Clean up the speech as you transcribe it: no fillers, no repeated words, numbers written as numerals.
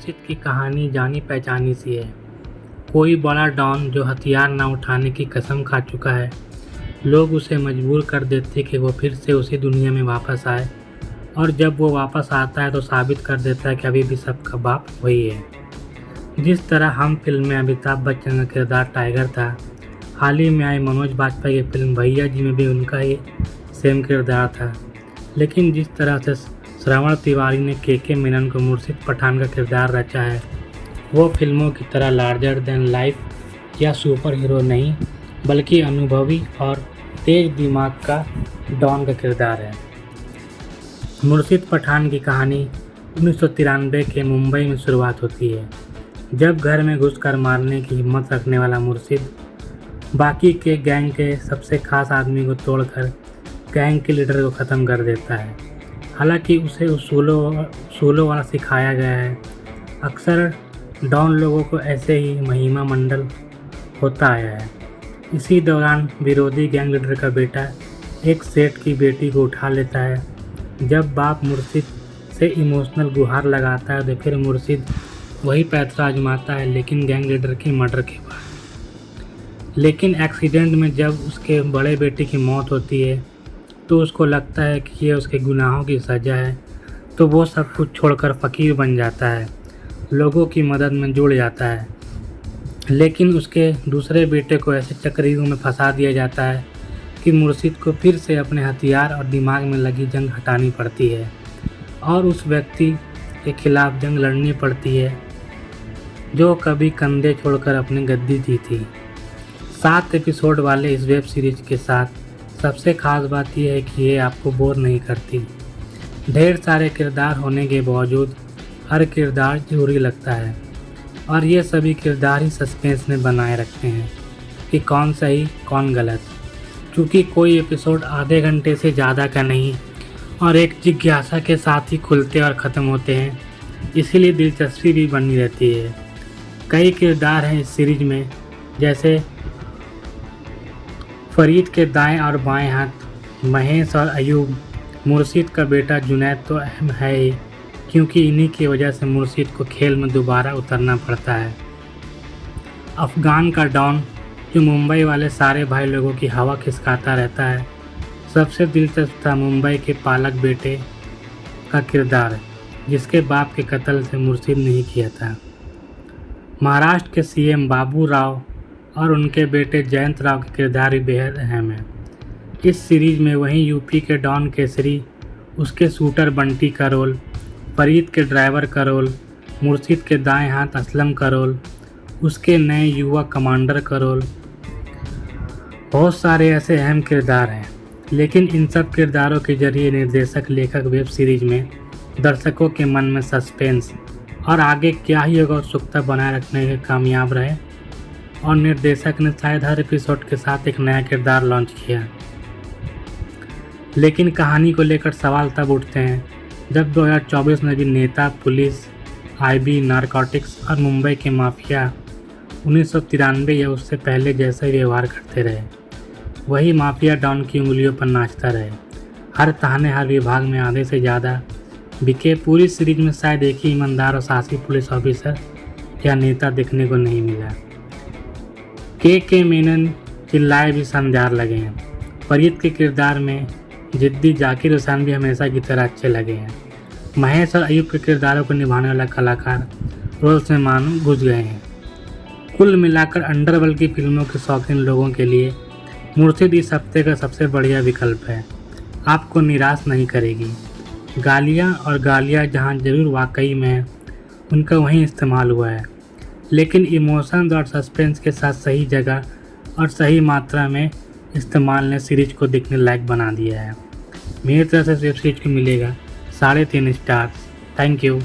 चित की कहानी जानी पहचानी सी है। कोई बड़ा डॉन जो हथियार न उठाने की कसम खा चुका है। लोग उसे मजबूर कर देते कि वो फिर से उसी दुनिया में वापस आए, और जब वो वापस आता है तो साबित कर देता है कि अभी भी सबका बाप वही है। जिस तरह हम फिल्म में अमिताभ बच्चन का किरदार टाइगर था, हाल ही में आई मनोज बाजपेयी की फिल्म भैया जी में भी उनका ही सेम किरदार था। लेकिन जिस तरह से श्रवण तिवारी ने के मेनन को मुर्शिद पठान का किरदार रचा है, वो फिल्मों की तरह लार्जर देन लाइफ या सुपर हीरो नहीं, बल्कि अनुभवी और तेज दिमाग का डॉन का किरदार है। मुर्शिद पठान की कहानी 1993 के मुंबई में शुरुआत होती है, जब घर में घुसकर मारने की हिम्मत रखने वाला मुर्शिद बाकी के गैंग के सबसे खास आदमी को तोड़कर गैंग के लीडर को ख़त्म कर देता है। हालांकि उसे उसूलों वाला सिखाया गया है। अक्सर डॉन लोगों को ऐसे ही महिमा मंडल होता आया है। इसी दौरान विरोधी गैंग लीडर का बेटा एक सेठ की बेटी को उठा लेता है। जब बाप मुर्शिद से इमोशनल गुहार लगाता है तो फिर मुर्शिद वही पैतरा आजमाता है, लेकिन गैंग लीडर की मर्डर के बाद। लेकिन एक्सीडेंट में जब उसके बड़े बेटे की मौत होती है तो उसको लगता है कि ये उसके गुनाहों की सज़ा है, तो वो सब कुछ छोड़कर फ़कीर बन जाता है, लोगों की मदद में जुड़ जाता है। लेकिन उसके दूसरे बेटे को ऐसे चक्रव्यूह में फंसा दिया जाता है कि मुर्शिद को फिर से अपने हथियार और दिमाग में लगी जंग हटानी पड़ती है और उस व्यक्ति के खिलाफ जंग लड़नी पड़ती है जो कभी कंधे छोड़कर अपनी गद्दी दी थी। 7 एपिसोड वाले इस वेब सीरीज के साथ सबसे खास बात यह है कि ये आपको बोर नहीं करती। ढेर सारे किरदार होने के बावजूद हर किरदार जरूरी लगता है, और ये सभी किरदार ही सस्पेंस में बनाए रखते हैं कि कौन सही कौन गलत। क्योंकि कोई एपिसोड आधे घंटे से ज़्यादा का नहीं और एक जिज्ञासा के साथ ही खुलते और ख़त्म होते हैं, इसीलिए दिलचस्पी भी बनी रहती है। कई किरदार हैं इस सीरीज में, जैसे फरीद के दाएं और बाएं हाथ महेश और अयूब। मुर्शिद का बेटा जुनैद तो अहम है ही, क्योंकि इन्हीं की वजह से मुर्शिद को खेल में दोबारा उतरना पड़ता है। अफ़गान का डॉन जो मुंबई वाले सारे भाई लोगों की हवा खिसकाता रहता है। सबसे दिलचस्प था मुंबई के पालक बेटे का किरदार, जिसके बाप के कत्ल से मुर्शिद ने ही किया था। महाराष्ट्र के सीएम बाबू राव और उनके बेटे जयंत राव के किरदार भी बेहद अहम है इस सीरीज में। वहीं यूपी के डॉन केसरी, उसके शूटर बंटी का रोल, फरीद के ड्राइवर का रोल, मुर्शिद के दाएं हाथ असलम का रोल, उसके नए युवा कमांडर का रोल। बहुत सारे ऐसे अहम किरदार हैं, लेकिन इन सब किरदारों के जरिए निर्देशक लेखक वेब सीरीज में दर्शकों के मन में सस्पेंस और आगे क्या ही होगा उत्सुकता बनाए रखने में कामयाब रहे, और निर्देशक ने शायद हर एपिसोड के साथ एक नया किरदार लॉन्च किया। लेकिन कहानी को लेकर सवाल तब उठते हैं जब 2024 में भी नेता, पुलिस, आईबी, नारकोटिक्स और मुंबई के माफिया 1993 या उससे पहले जैसा ही व्यवहार करते रहे। वही माफिया डॉन की उंगलियों पर नाचता रहे। हर थाने, हर विभाग में आधे से ज़्यादा बिके। पूरी सीरीज में शायद एक ही ईमानदार और साहसी पुलिस ऑफिसर या नेता देखने को नहीं मिला। के मेनन चिल्लाए भी शानदार लगे हैं। फरीद के किरदार में जिद्दी जाकिर हुसैन भी हमेशा की तरह अच्छे लगे हैं। महेश और अयूब के किरदारों को निभाने वाला कलाकार रोल्स में मानो घुस गए हैं। कुल मिलाकर अंडरवर्ल्ड की फिल्मों के शौकीन लोगों के लिए मुर्शिद इस हफ्ते का सबसे बढ़िया विकल्प है। आपको निराश नहीं करेगी। गालियाँ और गालियाँ जहाँ जरूर वाकई में है, उनका वहीं इस्तेमाल हुआ है, लेकिन इमोशंस और सस्पेंस के साथ सही जगह और सही मात्रा में इस्तेमाल ने सीरीज को देखने लायक बना दिया है। मेरी तरफ से वेब सीरीज को मिलेगा 3.5 स्टार। Thank you.